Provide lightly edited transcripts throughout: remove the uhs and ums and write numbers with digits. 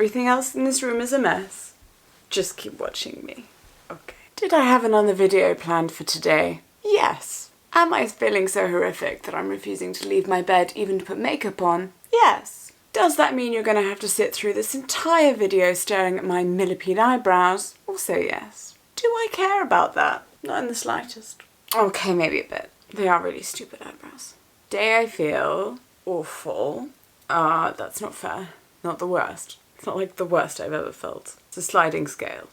everything else in this room is a mess, just keep watching me. Okay. Did I have another video planned for today? Yes. Am I feeling so horrific that I'm refusing to leave my bed even to put makeup on? Yes. Does that mean you're going to have to sit through this entire video staring at my millipede eyebrows? Also yes. Do I care about that? Not in the slightest. Okay, maybe a bit. They are really stupid eyebrows. Day I feel awful. That's not fair. Not the worst. It's not like the worst I've ever felt. It's a sliding scale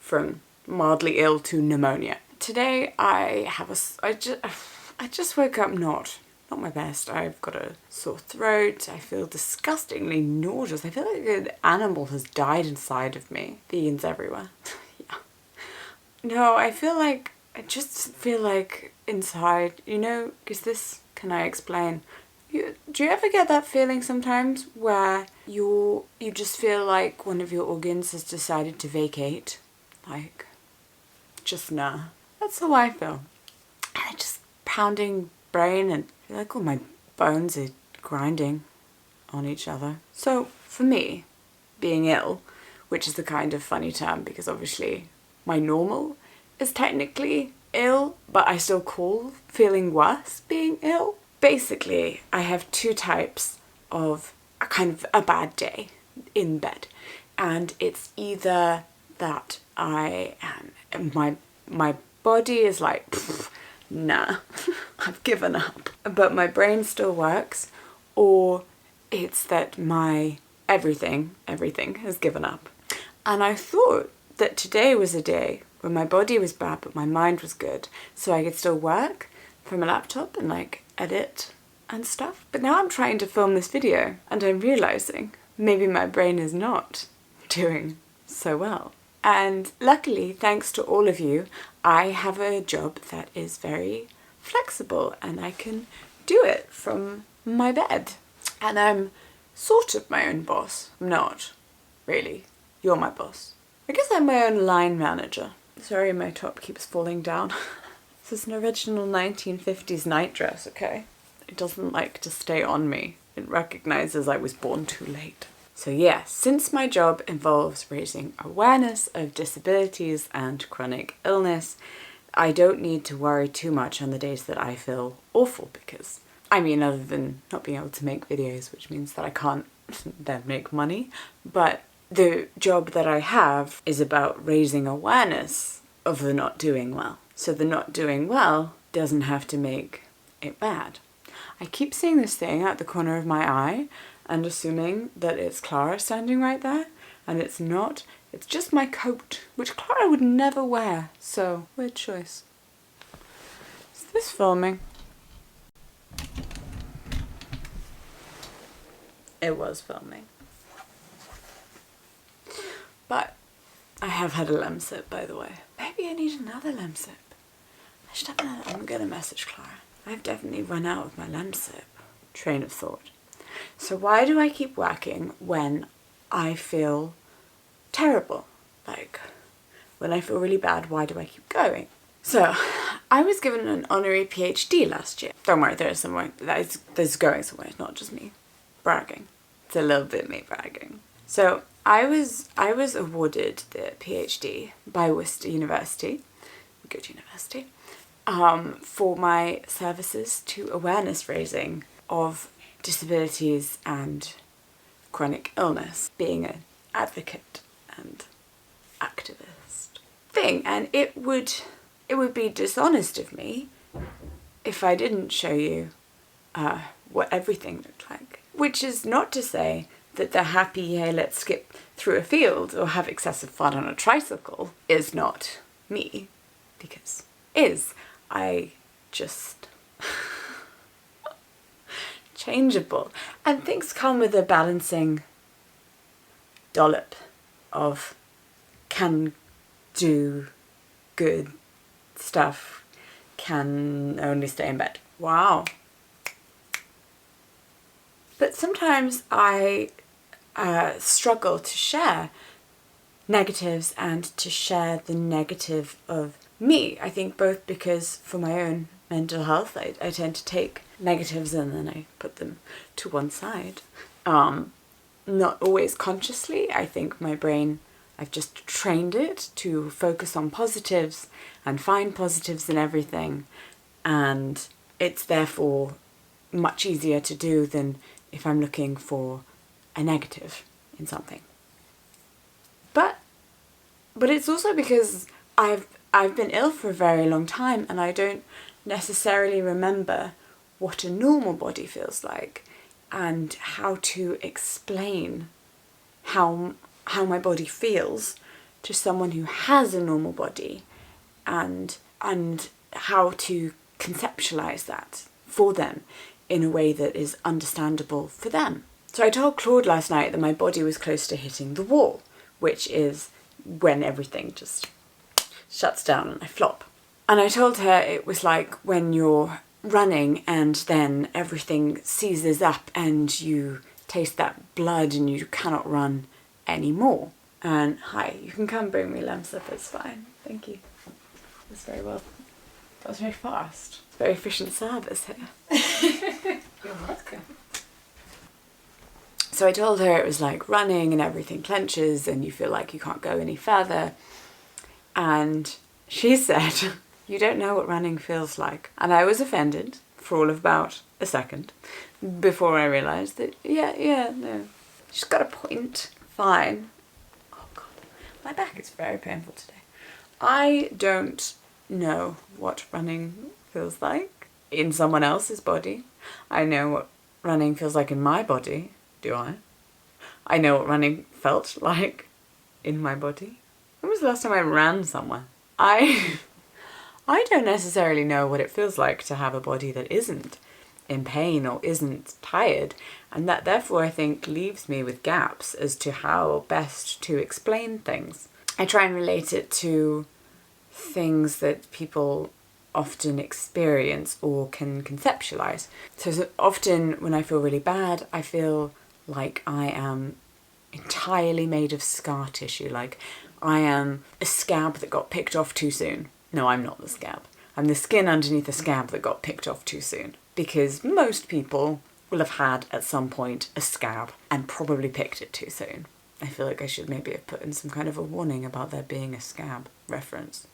from mildly ill to pneumonia. Today I just woke up not my best. I've got a sore throat. I feel disgustingly nauseous. I feel like an animal has died inside of me. Vegans everywhere. Yeah. No, I just feel like inside, you know, can I explain? Do you ever get that feeling sometimes where you just feel like one of your organs has decided to vacate? Like, just nah. That's how I feel. And I just pounding brain and I feel like all my bones are grinding on each other. So for me, being ill, which is the kind of funny term because obviously my normal is technically ill, but I still call feeling worse being ill. Basically, I have two types of a kind of a bad day in bed. And it's either that my body is like, nah, I've given up. But my brain still works, or it's that my everything has given up. And I thought that today was a day when my body was bad, but my mind was good. So I could still work from a laptop and like edit and stuff. But now I'm trying to film this video and I'm realizing maybe my brain is not doing so well. And luckily, thanks to all of you, I have a job that is very flexible and I can do it from my bed. And I'm sort of my own boss. I'm not, really. You're my boss. I guess I'm my own line manager. Sorry, my top keeps falling down. This is an original 1950s nightdress, okay? It doesn't like to stay on me. It recognizes I was born too late. So yeah, since my job involves raising awareness of disabilities and chronic illness, I don't need to worry too much on the days that I feel awful because, I mean, other than not being able to make videos, which means that I can't then make money, but the job that I have is about raising awareness of the not doing well. So the not doing well doesn't have to make it bad. I keep seeing this thing at the corner of my eye and assuming that it's Clara standing right there, and it's not. It's just my coat, which Clara would never wear, so weird choice. Is this filming? It was filming. But I have had a Lemsip, by the way. Maybe I need another Lemsip. I should have another. I'm gonna message Clara. I've definitely run out of my Lemsip. Train of thought. So why do I keep working when I feel terrible? Like, when I feel really bad, why do I keep going? So, I was given an honorary PhD last year. Don't worry, there's going somewhere. It's not just me bragging. It's a little bit me bragging. So, I was awarded the PhD by Worcester University, good university, for my services to awareness raising of disabilities and chronic illness, being an advocate and activist thing. And it would be dishonest of me if I didn't show you what everything looked like. Which is not to say that the happy, hey, let's skip through a field or have excessive fun on a tricycle is not me, because I just changeable, and things come with a balancing dollop of can do good stuff, can only stay in bed. Wow. But sometimes I struggle to share negatives and to share the negative of me. I think both because for my own mental health, I tend to take negatives and then I put them to one side. not always consciously. I think my brain, I've just trained it to focus on positives and find positives in everything, and it's therefore much easier to do than if I'm looking for a negative in something. But it's also because I've been ill for a very long time, and I don't necessarily remember what a normal body feels like and how to explain how my body feels to someone who has a normal body, and how to conceptualize that for them in a way that is understandable for them. So I told Claude last night that my body was close to hitting the wall, which is when everything just shuts down and I flop. And I told her it was like when you're running and then everything seizes up and you taste that blood and you cannot run anymore. And hi, you can come bring me lamb supper, it's fine. Thank you. That's very well. That was very fast. Very efficient service here. You're welcome. So I told her it was like running and everything clenches and you feel like you can't go any further. And she said, you don't know what running feels like. And I was offended for all of about a second before I realised that, no. She's got a point. Fine. Oh God, my back is very painful today. I don't know what running feels like in someone else's body. I know what running feels like in my body. Do I? I know what running felt like in my body. When was the last time I ran somewhere? I don't necessarily know what it feels like to have a body that isn't in pain or isn't tired, and that therefore I think leaves me with gaps as to how best to explain things. I try and relate it to things that people often experience or can conceptualize. So often when I feel really bad, I feel like I am entirely made of scar tissue, like I am a scab that got picked off too soon. No, I'm not the scab. I'm the skin underneath the scab that got picked off too soon. Because most people will have had at some point a scab and probably picked it too soon. I feel like I should maybe have put in some kind of a warning about there being a scab reference.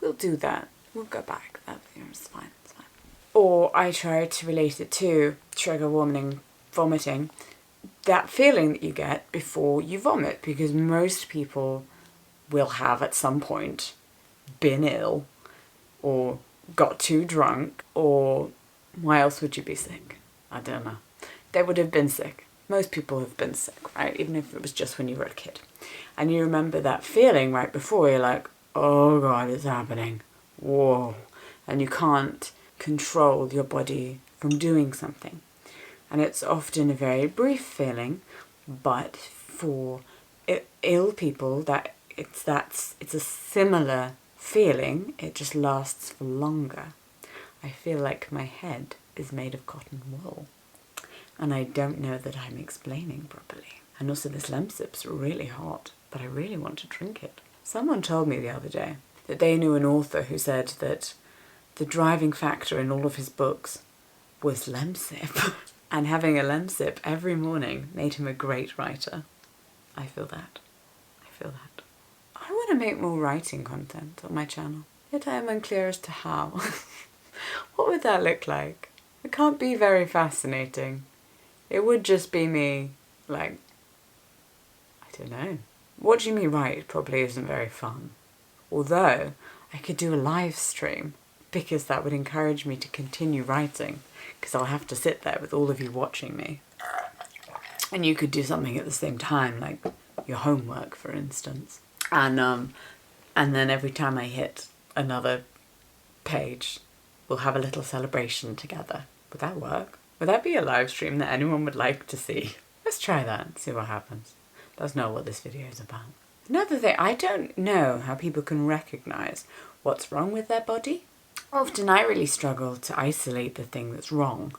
We'll do that. We'll go back. It's fine. It's fine. Or I try to relate it to trigger warning, vomiting. That feeling that you get before you vomit, because most people will have at some point been ill or got too drunk, or why else would you be sick? I don't know. They would have been sick. Most people have been sick, right? Even if it was just when you were a kid. And you remember that feeling right before, you're like, oh God, it's happening. Whoa. And you can't control your body from doing something. And it's often a very brief feeling, but for ill people, it's a similar feeling. It just lasts for longer. I feel like my head is made of cotton wool, and I don't know that I'm explaining properly. And also this lamb sip's really hot, but I really want to drink it. Someone told me the other day that they knew an author who said that the driving factor in all of his books was lamb sip. And having a lamb sip every morning made him a great writer. I feel that. I want to make more writing content on my channel, yet I am unclear as to how. What would that look like? It can't be very fascinating. It would just be me, like, I don't know. Watching me write probably isn't very fun. Although, I could do a live stream, because that would encourage me to continue writing, because I'll have to sit there with all of you watching me. And you could do something at the same time, like your homework, for instance. And then every time I hit another page, we'll have a little celebration together. Would that work? Would that be a live stream that anyone would like to see? Let's try that and see what happens. That's not what this video is about. Another thing, I don't know how people can recognise what's wrong with their body. Often I really struggle to isolate the thing that's wrong.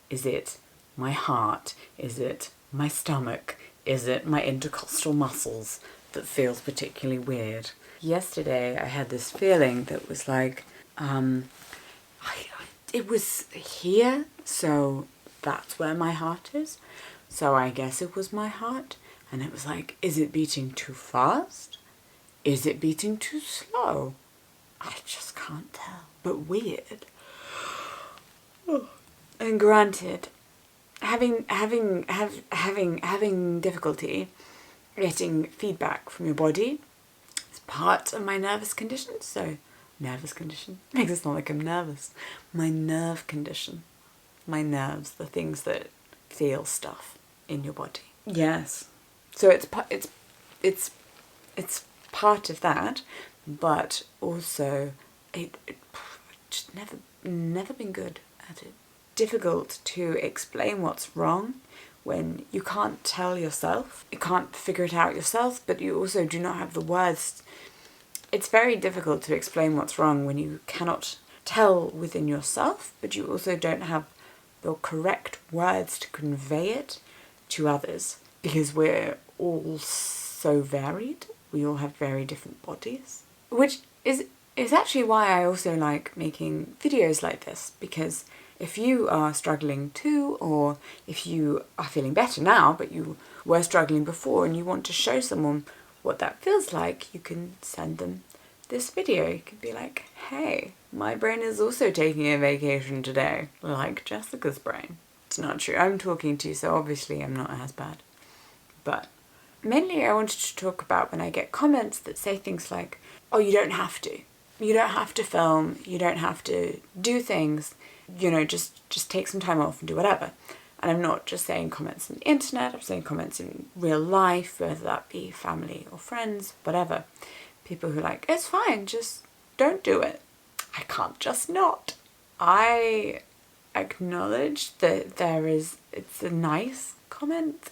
Is it my heart? Is it my stomach? Is it my intercostal muscles that feels particularly weird? Yesterday I had this feeling that was like, it was here, so that's where my heart is. So I guess it was my heart. And it was like, is it beating too fast? Is it beating too slow? I just can't tell. But weird. And granted, having difficulty getting feedback from your body is part of my nervous condition. So, nervous condition makes it sound like I'm nervous. My nerve condition, my nerves, the things that feel stuff in your body. Yes. So it's part of that, but also it just never been good at it. Difficult to explain what's wrong when you can't tell yourself, you can't figure it out yourself, but you also do not have the words. It's very difficult to explain what's wrong when you cannot tell within yourself, but you also don't have the correct words to convey it to others, because we're all so varied. We all have very different bodies, which is actually why I also like making videos like this, because if you are struggling too, or if you are feeling better now, but you were struggling before and you want to show someone what that feels like, you can send them this video. You can be like, hey, my brain is also taking a vacation today, like Jessica's brain. It's not true. I'm talking to you, so obviously I'm not as bad. But mainly I wanted to talk about when I get comments that say things like, oh, you don't have to. You don't have to film. You don't have to do things. You know, just take some time off and do whatever. And I'm not just saying comments on the internet. I'm saying comments in real life, whether that be family or friends, whatever. People who are like, it's fine, just don't do it. I can't just not. I acknowledge that it's a nice comment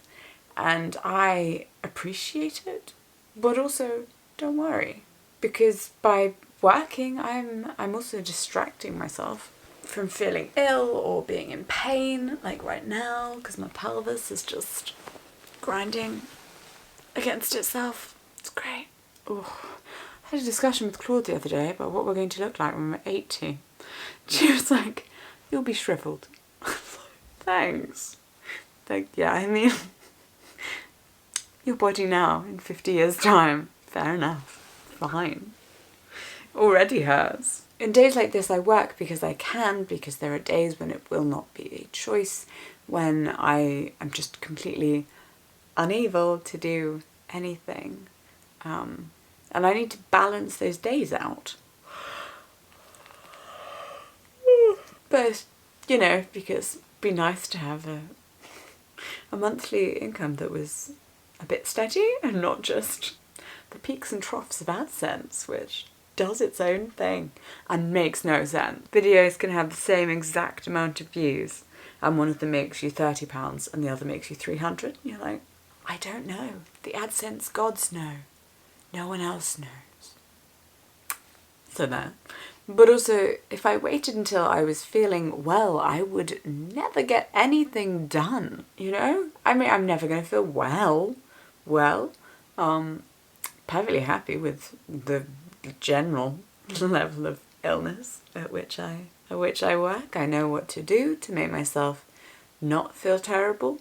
and I appreciate it, but also don't worry, because by working I'm also distracting myself from feeling ill or being in pain, like right now, because my pelvis is just grinding against itself. It's great. Ooh. I had a discussion with Claude the other day about what we're going to look like when we're 80. She was like, you'll be shriveled. Thanks. Like, yeah, I mean, your body now in 50 years' time. Fair enough. Fine. Already hurts. In days like this, I work because I can, because there are days when it will not be a choice, when I am just completely unable to do anything. And I need to balance those days out. But, you know, because it'd be nice to have a monthly income that was a bit steady and not just the peaks and troughs of AdSense, which does its own thing and makes no sense. Videos can have the same exact amount of views and one of them makes you £30 and the other makes you 300. And you're like, I don't know. The AdSense gods know. No one else knows. So that. But also, if I waited until I was feeling well, I would never get anything done, you know? I mean, I'm never going to feel well. Perfectly happy with the general level of illness at which I work. I know what to do to make myself not feel terrible.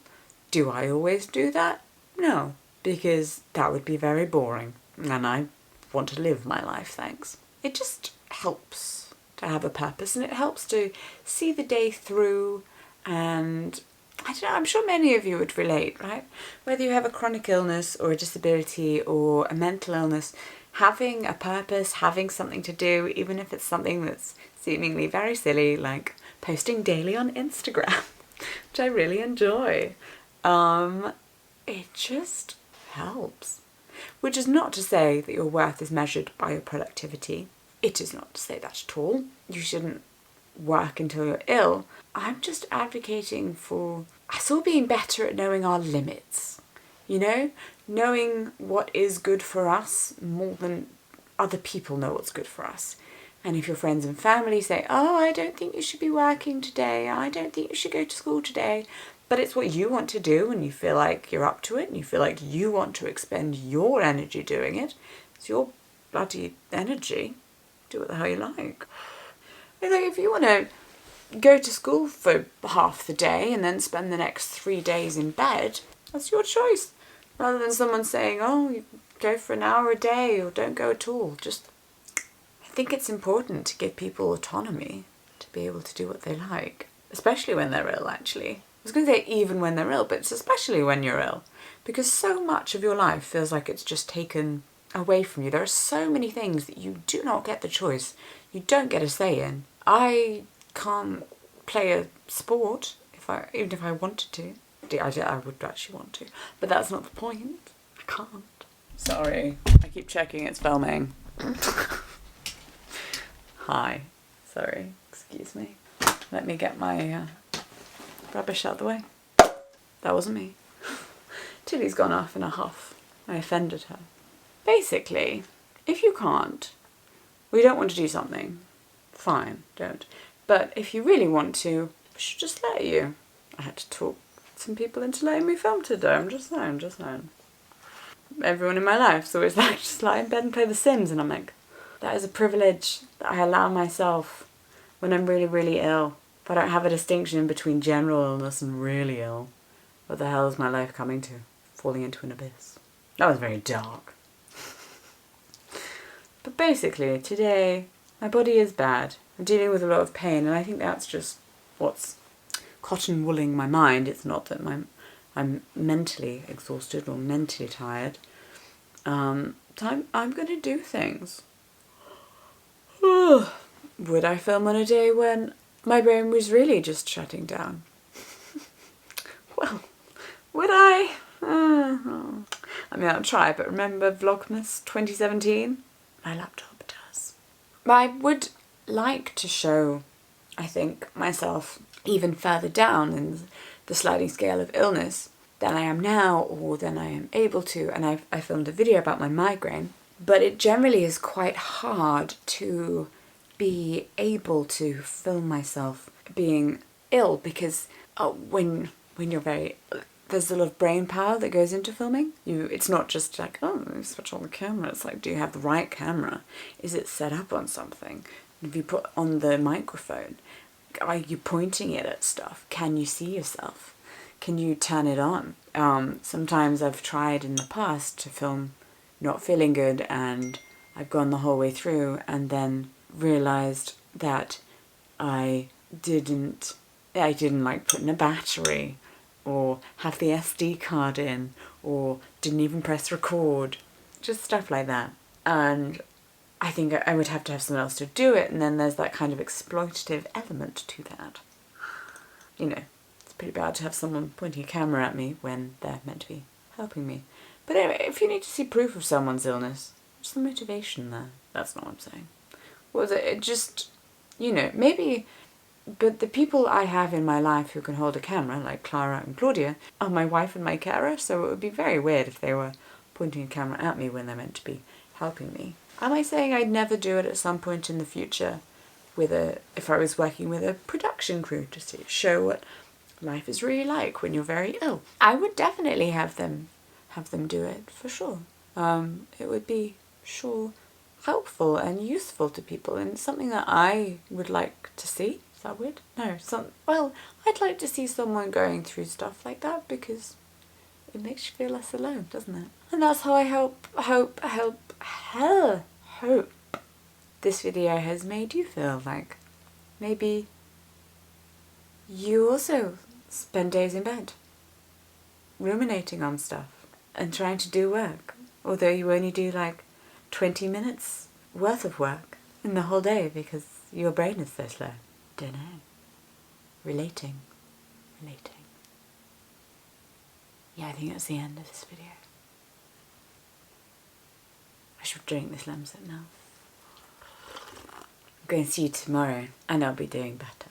Do I always do that? No, because that would be very boring. And I want to live my life, thanks. It just helps to have a purpose, and it helps to see the day through, and I don't know, I'm sure many of you would relate, right? Whether you have a chronic illness or a disability or a mental illness, having a purpose, having something to do, even if it's something that's seemingly very silly, like posting daily on Instagram, which I really enjoy, it just helps. Which is not to say that your worth is measured by your productivity. It is not to say that at all. You shouldn't work until you're ill. I'm just advocating for us all being better at knowing our limits. You know? Knowing what is good for us more than other people know what's good for us. And if your friends and family say, oh, I don't think you should be working today, I don't think you should go to school today, but it's what you want to do and you feel like you're up to it and you feel like you want to expend your energy doing it. It's your bloody energy. Do what the hell you like. It's like if you want to go to school for half the day and then spend the next 3 days in bed, that's your choice. Rather than someone saying, oh, you go for an hour a day or don't go at all. Just, I think it's important to give people autonomy to be able to do what they like. Especially when they're ill, actually. I was going to say even when they're ill, but it's especially when you're ill. Because so much of your life feels like it's just taken away from you. There are so many things that you do not get the choice. You don't get a say in. I can't play a sport even if I wanted to. I would actually want to, but that's not the point. I can't. Sorry, I keep checking it's filming. Hi. Sorry, excuse me. Let me get my rubbish out of the way. That wasn't me. Tilly's gone off in a huff. I offended her. Basically, if you can't, or you don't want to do something, fine, don't. But if you really want to, I should just let you. I had to talk some people into letting me film today. I'm just saying. Everyone in my life's always like, just lie in bed and play The Sims, and I'm like, that is a privilege that I allow myself when I'm really, really ill. If I don't have a distinction between general illness and really ill, what the hell is my life coming to? Falling into an abyss. That was very dark. But basically, today, my body is bad. I'm dealing with a lot of pain, and I think that's just what's cotton wooling my mind. It's not that I'm mentally exhausted or mentally tired. So I'm going to do things. Would I film on a day when my brain was really just shutting down? Well, would I? I mean, I'll try, but remember Vlogmas 2017? My laptop does. I would like to show, I think, myself even further down in the sliding scale of illness than I am now or than I am able to. And I filmed a video about my migraine, but it generally is quite hard to be able to film myself being ill because when you're very... There's a lot of brain power that goes into filming. It's not just like, oh, switch on the camera. It's like, do you have the right camera? Is it set up on something? If you put on the microphone, are you pointing it at stuff? Can you see yourself? Can you turn it on? Sometimes I've tried in the past to film not feeling good, and I've gone the whole way through and then realized that I didn't like put in a battery or have the SD card in or didn't even press record. Just stuff like that. And I think I would have to have someone else to do it, and then there's that kind of exploitative element to that. You know, it's pretty bad to have someone pointing a camera at me when they're meant to be helping me. But anyway, if you need to see proof of someone's illness, what's the motivation there? That's not what I'm saying. What was it? It just, you know, maybe... But the people I have in my life who can hold a camera, like Clara and Claudia, are my wife and my carer, so it would be very weird if they were pointing a camera at me when they're meant to be helping me. Am I saying I'd never do it at some point in the future if I was working with a production crew to show what life is really like when you're very ill? I would definitely have them do it, for sure. It would be, sure, helpful and useful to people, and something that I would like to see. Is that weird? No, well, I'd like to see someone going through stuff like that because it makes you feel less alone, doesn't it? And that's how I hope this video has made you feel. Like maybe you also spend days in bed ruminating on stuff and trying to do work, although you only do like 20 minutes worth of work in the whole day because your brain is so slow. Don't know. Relating. Yeah, I think that's the end of this video. I should drink this lemon sip now. I'm going to see you tomorrow and I'll be doing better.